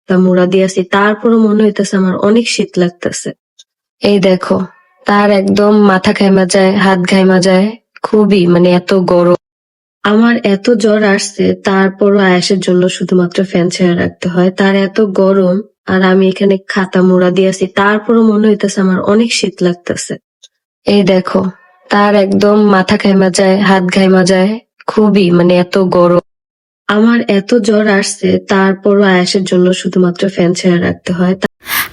তা মুড়া দিয়েছি, তারপরও মনে হইতেছে আমার অনেক শীত লাগতেছে। এই দেখো, তার একদম মাথা ঘাইমা যায়, হাত ঘাইমা যায়, খুবই মানে এত গরম। আমার এত জ্বর আসছে, তারপরও আয়াসের জন্য শুধুমাত্র ফ্যান ছেড়ে রাখতে হয়। তার এত গরম, আর আমি এখানে খাতা মুড়া দিয়েছি, তারপরও মনে হইতেছে আমার অনেক শীত লাগতেছে। এই দেখো, তার একদম মাথা ঘাইমা যায়, হাত ঘাইমা যায়, খুবই মানে এত গরম। আমার এত জ্বর আসছে, তারপরও আয়াসের জন্য শুধুমাত্র ফ্যান ছেড়ে রাখতে হয়।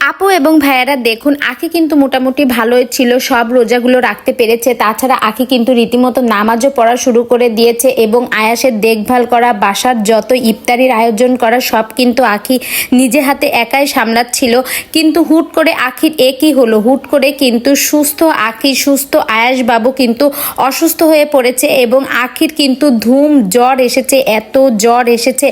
আপু এবং ভাইয়ারা দেখুন, আখি কিন্তু মোটামুটি ভালোই ছিল, সব রোজাগুলো রাখতে পেরেছে। তাছাড়া আখি কিন্তু রীতিমতো নামাজও পড়া শুরু করে দিয়েছে এবং আয়াসের দেখভাল করা, বাসার যত ইফতারির আয়োজন করা সব কিন্তু আখি নিজে হাতে একাই সামলাচ্ছিল। কিন্তু হুট করে আখির একই হলো, হুট করে কিন্তু সুস্থ আখি, সুস্থ আয়াস বাবু কিন্তু অসুস্থ হয়ে পড়েছে এবং আখির কিন্তু ধুম জ্বর এসেছে, এত জ্বর এসেছে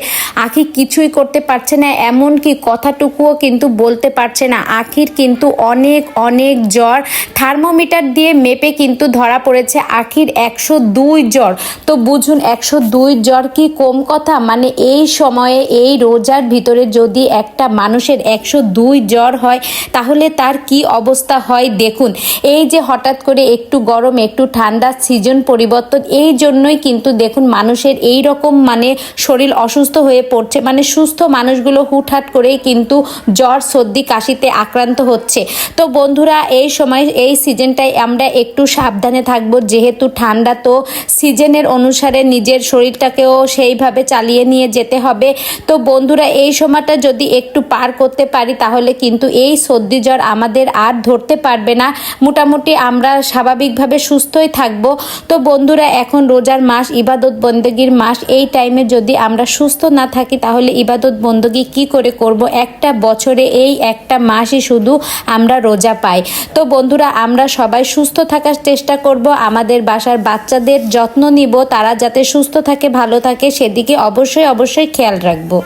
আখি কিছুই করতে পারছে না, এমনকি কথাটুকুও কিন্তু বলতে পারছে না। আখির কিন্তু অনেক অনেক জ্বর, থার্মোমিটার দিয়ে মেপে কিন্তু ধরা পড়েছে আখির 102 জ্বর। তো বুঝুন 102 জ্বর কি কম কথা? মানে এই সময়ে এই রোজার ভিতরে যদি একটা মানুষের 102 জ্বর হয় তাহলে তার কি অবস্থা হয় দেখুন। এই যে হঠাৎ করে একটু গরম একটু ঠান্ডা, সিজন পরিবর্তন, এই জন্যই কিন্তু দেখুন মানুষের এই রকম মানে শরীর অসুস্থ হয়ে পড়ছে। মানে সুস্থ মানুষগুলো হুটহাট করেই কিন্তু জ্বর সর্দি কাশিতে আক্রান্ত হচ্ছে। তো বন্ধুরা, এই সময় এই সিজনটাই আমরা একটু সাবধানে থাকবো, যেহেতু ঠান্ডা, তো সিজনের অনুসারে নিজের শরীরটাকেও সেইভাবে চালিয়ে নিয়ে যেতে হবে। তো বন্ধুরা, এই সময়টা যদি একটু পার করতে পারি তাহলে কিন্তু এই সর্দি জ্বর আমাদের আর ধরতে পারবে না, মোটামুটি আমরা স্বাভাবিকভাবে সুস্থই থাকবো। তো বন্ধুরা, এখন রোজার মাস, ইবাদত বন্দেগীর মাস, এই টাইমে যদি আমরা সুস্থ না থাকি তাহলে ইবাদত বন্দেগী কি করে করব? একটা বছরে এই একটা মাসই শুধু আমরা রোজা পাই। তো বন্ধুরা, আমরা সবাই সুস্থ থাকার চেষ্টা করব, আমাদের বাসার বাচ্চাদের যত্ন নিব, তারা যাতে সুস্থ থাকে, ভালো থাকে, সেদিকে অবশ্যই অবশ্যই খেয়াল রাখবো।